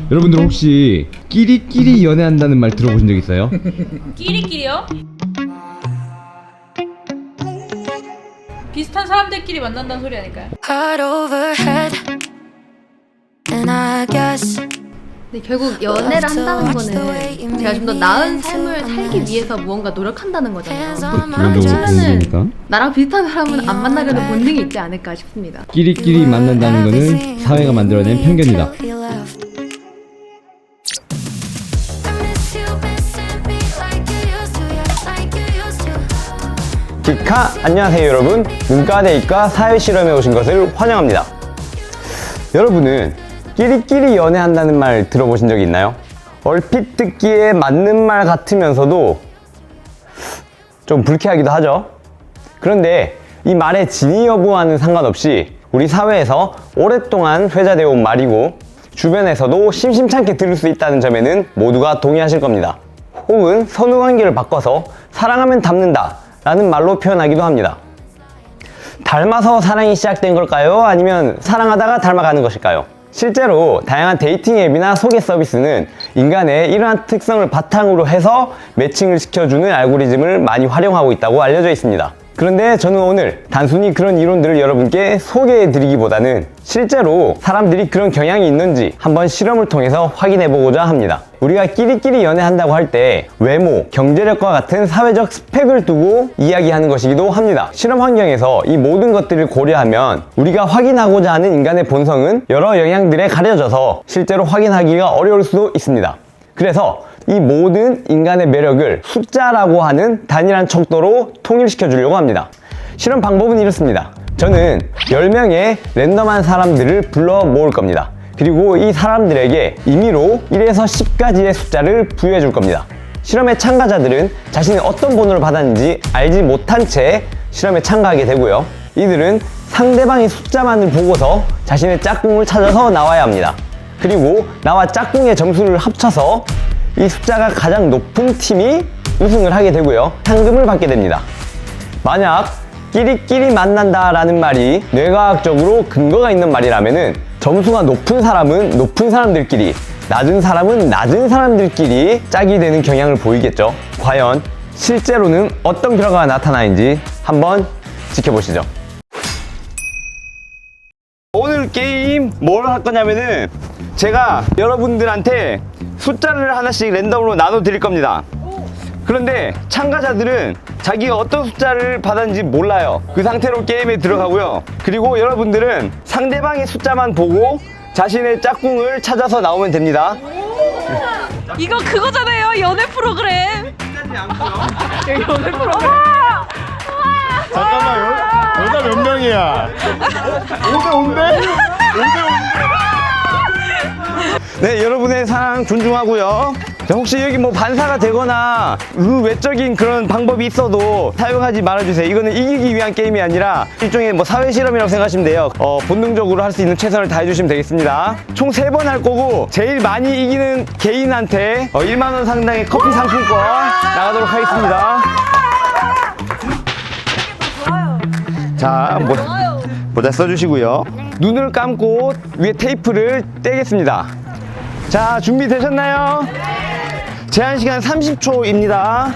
여러분들 혹시 끼리끼리 연애한다는 말 들어보신 적 있어요? 끼리끼리요? 비슷한 사람들끼리 만난다는 소리 아닐까요? Heart overhead, and I guess 근데 결국 연애를 한다는 거는 제가 좀 더 나은 삶을 살기 위해서 무언가 노력한다는 거잖아요. 기본적으로 그러니까 나랑 비슷한 사람은 안 만나려는 본능이 있지 않을까 싶습니다. 끼리끼리 만난다는 거는 사회가 만들어낸 편견이다. 기카 안녕하세요 여러분. 문과대입과 사회실험에 오신 것을 환영합니다. 여러분은 끼리끼리 연애한다는 말 들어보신 적이 있나요? 얼핏 듣기에 맞는 말 같으면서도 좀 불쾌하기도 하죠. 그런데 이 말의 진위 여부와는 상관없이 우리 사회에서 오랫동안 회자되어 온 말이고 주변에서도 심심찮게 들을 수 있다는 점에는 모두가 동의하실 겁니다. 혹은 선후관계를 바꿔서 사랑하면 닮는다 라는 말로 표현하기도 합니다. 닮아서 사랑이 시작된 걸까요? 아니면 사랑하다가 닮아가는 것일까요? 실제로 다양한 데이팅 앱이나 소개 서비스는 인간의 이러한 특성을 바탕으로 해서 매칭을 시켜주는 알고리즘을 많이 활용하고 있다고 알려져 있습니다. 그런데 저는 오늘 단순히 그런 이론들을 여러분께 소개해 드리기보다는 실제로 사람들이 그런 경향이 있는지 한번 실험을 통해서 확인해 보고자 합니다. 우리가 끼리끼리 연애한다고 할 때 외모, 경제력과 같은 사회적 스펙을 두고 이야기하는 것이기도 합니다. 실험 환경에서 이 모든 것들을 고려하면 우리가 확인하고자 하는 인간의 본성은 여러 영향들에 가려져서 실제로 확인하기가 어려울 수도 있습니다. 그래서 이 모든 인간의 매력을 숫자라고 하는 단일한 척도로 통일시켜 주려고 합니다. 실험 방법은 이렇습니다. 저는 10명의 랜덤한 사람들을 불러 모을 겁니다. 그리고 이 사람들에게 임의로 1에서 10까지의 숫자를 부여해 줄 겁니다. 실험의 참가자들은 자신이 어떤 번호를 받았는지 알지 못한 채 실험에 참가하게 되고요. 이들은 상대방의 숫자만을 보고서 자신의 짝꿍을 찾아서 나와야 합니다. 그리고 나와 짝꿍의 점수를 합쳐서 이 숫자가 가장 높은 팀이 우승을 하게 되고요. 상금을 받게 됩니다. 만약 끼리끼리 만난다 라는 말이 뇌과학적으로 근거가 있는 말이라면은 점수가 높은 사람은 높은 사람들끼리, 낮은 사람은 낮은 사람들끼리 짝이 되는 경향을 보이겠죠. 과연 실제로는 어떤 결과가 나타나는지 한번 지켜보시죠. 오늘 게임 뭘 할 거냐면은 제가 여러분들한테 숫자를 하나씩 랜덤으로 나눠 드릴 겁니다. 그런데 참가자들은 자기가 어떤 숫자를 받았는지 몰라요. 그 상태로 게임에 들어가고요. 그리고 여러분들은 상대방의 숫자만 보고 자신의 짝꿍을 찾아서 나오면 됩니다. 이거 그거잖아요, 연애 프로그램. 연애 프로그램. 잠깐만, 여자 몇 명이야? 5대 5인데? 5대 5인데? 네, 여러분의 사랑 존중하고요. 자, 혹시 여기 뭐 반사가 되거나 외적인 그런 방법이 있어도 사용하지 말아주세요. 이거는 이기기 위한 게임이 아니라 일종의 뭐 사회 실험이라고 생각하시면 돼요. 본능적으로 할 수 있는 최선을 다해주시면 되겠습니다. 총 3번 할 거고 제일 많이 이기는 개인한테 1만 원 상당의 커피 상품권 나가도록 하겠습니다. 자, 모자 써주시고요. 눈을 감고 위에 테이프를 떼겠습니다. 자, 준비되셨나요? 제한 시간 30초입니다.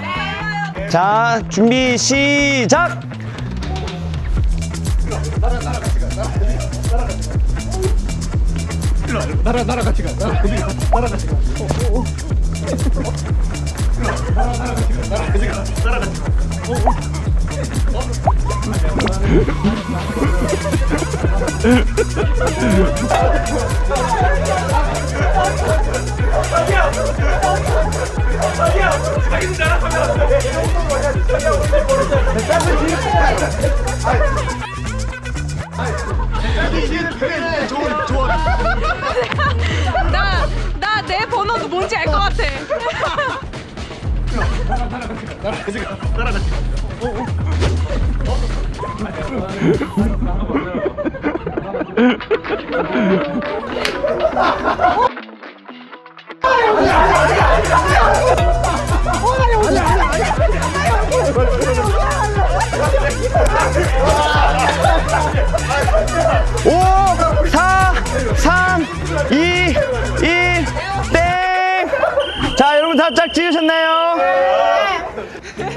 자, 준비 시작! 나 내 번호도 뭔지 알 것 같아. 오, 4, 3, 2, 1. 여러분 다 짝 지으셨나요?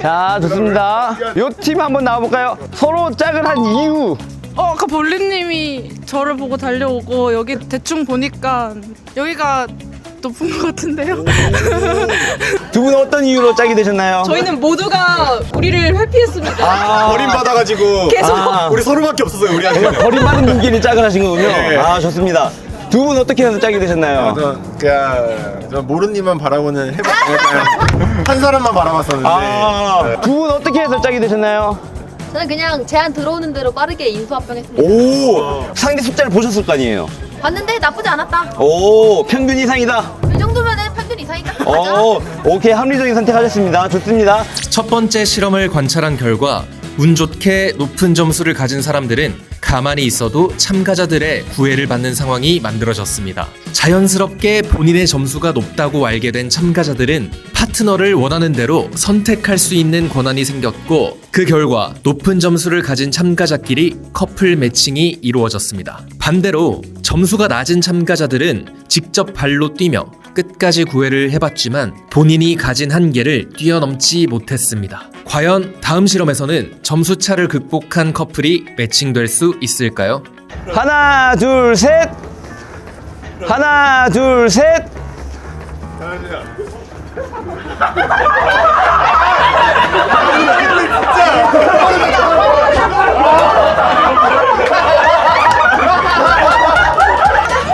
자, 좋습니다. 요 팀 한번 나와볼까요? 서로 짝을 한 이유. 아까 볼리님이 저를 보고 달려오고 여기 대충 보니까 여기가 높은 것 같은데요? 두 분 어떤 이유로 짝이 되셨나요? 저희는 모두가 우리를 회피했습니다. 버림받아가지고 계속. 우리 서로밖에 없었어요 우리한테. 버림받은 분끼리 짝을 하신 거군요. 네. 아, 좋습니다. 두 분 어떻게 해서 짝이 되셨나요? 저 모르님만 바라보는 한 사람만 바라봤었는데. 아, 두 분 어떻게 해서 짝이 되셨나요? 저는 그냥 제안 들어오는 대로 빠르게 인수합병했습니다. 오, 상대 숫자를 보셨을 거 아니에요? 봤는데 나쁘지 않았다. 오, 평균 이상이다. 이 정도면은 평균 이상이다. 오, 오케이, 합리적인 선택하셨습니다. 좋습니다. 첫 번째 실험을 관찰한 결과 운 좋게 높은 점수를 가진 사람들은 가만히 있어도 참가자들의 구애를 받는 상황이 만들어졌습니다. 자연스럽게 본인의 점수가 높다고 알게 된 참가자들은 파트너를 원하는 대로 선택할 수 있는 권한이 생겼고, 그 결과 높은 점수를 가진 참가자끼리 커플 매칭이 이루어졌습니다. 반대로 점수가 낮은 참가자들은 직접 발로 뛰며 끝까지 구애를 해봤지만 본인이 가진 한계를 뛰어넘지 못했습니다. 과연 다음 실험에서는 점수차를 극복한 커플이 매칭될 수 있을까요? 하나, 둘, 셋. 하나, 둘, 셋.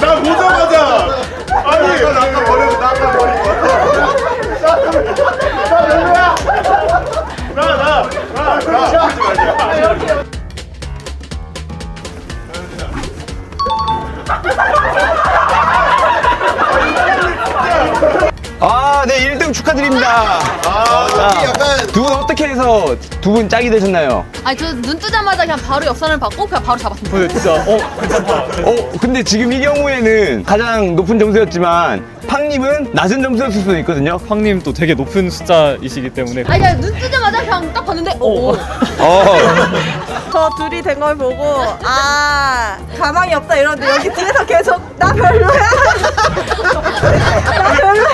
나 보자마자 아니 나 아까 버리고 아, 네, 1등 축하드립니다. 두 분 어떻게 해서 두 분 짝이 되셨나요? 아니 저 눈 뜨자마자 그냥 바로 역선을 받고 그냥 바로 잡았습니다. 진짜, 근데 지금 이 경우에는 가장 높은 점수였지만 팡님은 낮은 점수였을 수도 있거든요. 팡님 또 되게 높은 숫자이시기 때문에 아니 그냥 눈 뜨자마자 그냥 딱 봤는데 저 둘이 된 걸 보고 아 가망이 없다 이러는데 여기 뒤에서 계속 나 별로야. 나 별로야.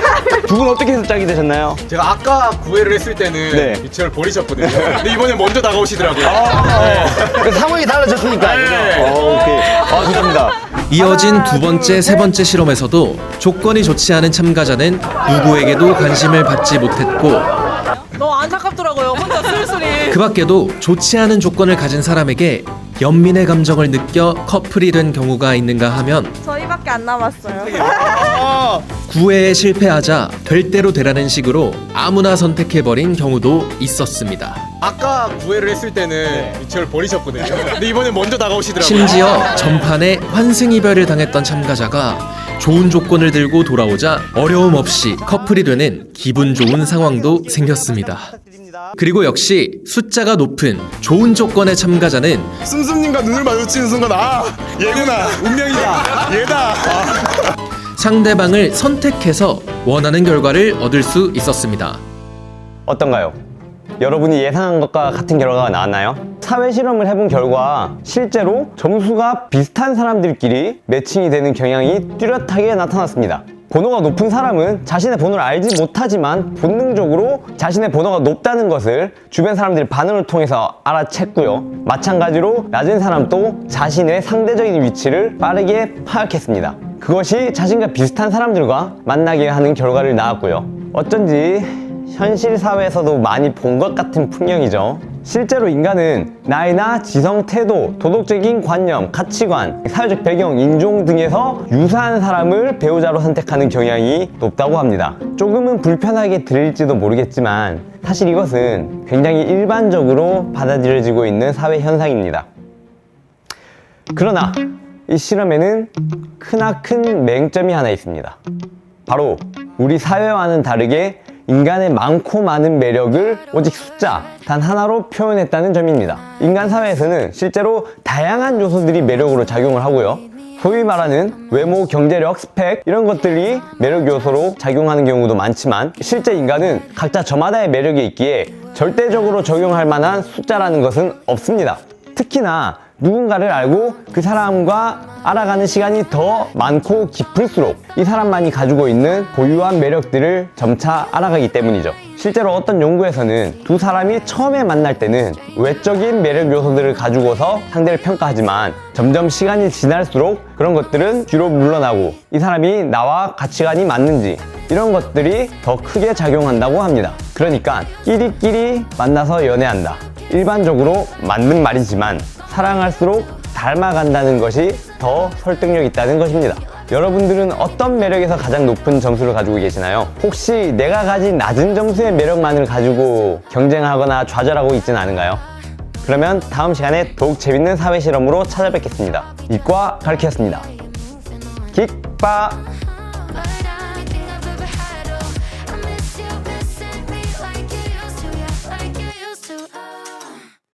두 분 어떻게 해서 짝이 되셨나요? 제가 아까 구애를 했을 때는 네. 이체를 버리셨거든요. 근데 이번에 먼저 다가오시더라고요. 그래서 상황이 달라졌으니까. 오케이. 아, 좋습니다. 이어진 두 번째, 세 번째 실험에서도 조건이 좋지 않은 참가자는 누구에게도 관심을 받지 못했고, 너무 안타깝더라고요. 혼자 쓸쓸히. 그 밖에도 좋지 않은 조건을 가진 사람에게 연민의 감정을 느껴 커플이 된 경우가 있는가 하면 저희밖에 안 남았어요. 구애에 실패하자 될 대로 되라는 식으로 아무나 선택해버린 경우도 있었습니다. 아까 구애를 했을 때는 이체를 버리셨거든요. 근데 이번에 먼저 다가오시더라고요. 심지어 전판에 환승이별을 당했던 참가자가 좋은 조건을 들고 돌아오자 어려움 없이 커플이 되는 기분 좋은 상황도 생겼습니다. 그리고 역시 숫자가 높은 좋은 조건의 참가자는 씀씀님과 눈을 마주치는 순간 아 얘구나 운명이다 얘다. 상대방을 선택해서 원하는 결과를 얻을 수 있었습니다. 어떤가요? 여러분이 예상한 것과 같은 결과가 나왔나요? 사회 실험을 해본 결과 실제로 점수가 비슷한 사람들끼리 매칭이 되는 경향이 뚜렷하게 나타났습니다. 번호가 높은 사람은 자신의 번호를 알지 못하지만 본능적으로 자신의 번호가 높다는 것을 주변 사람들의 반응을 통해서 알아챘고요. 마찬가지로 낮은 사람도 자신의 상대적인 위치를 빠르게 파악했습니다. 그것이 자신과 비슷한 사람들과 만나게 하는 결과를 낳았고요. 어쩐지 현실 사회에서도 많이 본 것 같은 풍경이죠. 실제로 인간은 나이나 지성, 태도, 도덕적인 관념, 가치관, 사회적 배경, 인종 등에서 유사한 사람을 배우자로 선택하는 경향이 높다고 합니다. 조금은 불편하게 들릴지도 모르겠지만 사실 이것은 굉장히 일반적으로 받아들여지고 있는 사회 현상입니다. 그러나 이 실험에는 크나큰 맹점이 하나 있습니다. 바로 우리 사회와는 다르게 인간의 많고 많은 매력을 오직 숫자 단 하나로 표현했다는 점입니다. 인간 사회에서는 실제로 다양한 요소들이 매력으로 작용을 하고요. 소위 말하는 외모, 경제력, 스펙 이런 것들이 매력 요소로 작용하는 경우도 많지만 실제 인간은 각자 저마다의 매력이 있기에 절대적으로 적용할 만한 숫자라는 것은 없습니다. 특히나 누군가를 알고 그 사람과 알아가는 시간이 더 많고 깊을수록 이 사람만이 가지고 있는 고유한 매력들을 점차 알아가기 때문이죠. 실제로 어떤 연구에서는 두 사람이 처음에 만날 때는 외적인 매력 요소들을 가지고서 상대를 평가하지만 점점 시간이 지날수록 그런 것들은 뒤로 물러나고 이 사람이 나와 가치관이 맞는지 이런 것들이 더 크게 작용한다고 합니다. 그러니까 끼리끼리 만나서 연애한다. 일반적으로 맞는 말이지만 사랑할수록 닮아간다는 것이 더 설득력 있다는 것입니다. 여러분들은 어떤 매력에서 가장 높은 점수를 가지고 계시나요? 혹시 내가 가진 낮은 점수의 매력만을 가지고 경쟁하거나 좌절하고 있지는 않은가요? 그러면 다음 시간에 더욱 재밌는 사회 실험으로 찾아뵙겠습니다. 이과 가르치였습니다. 킥바!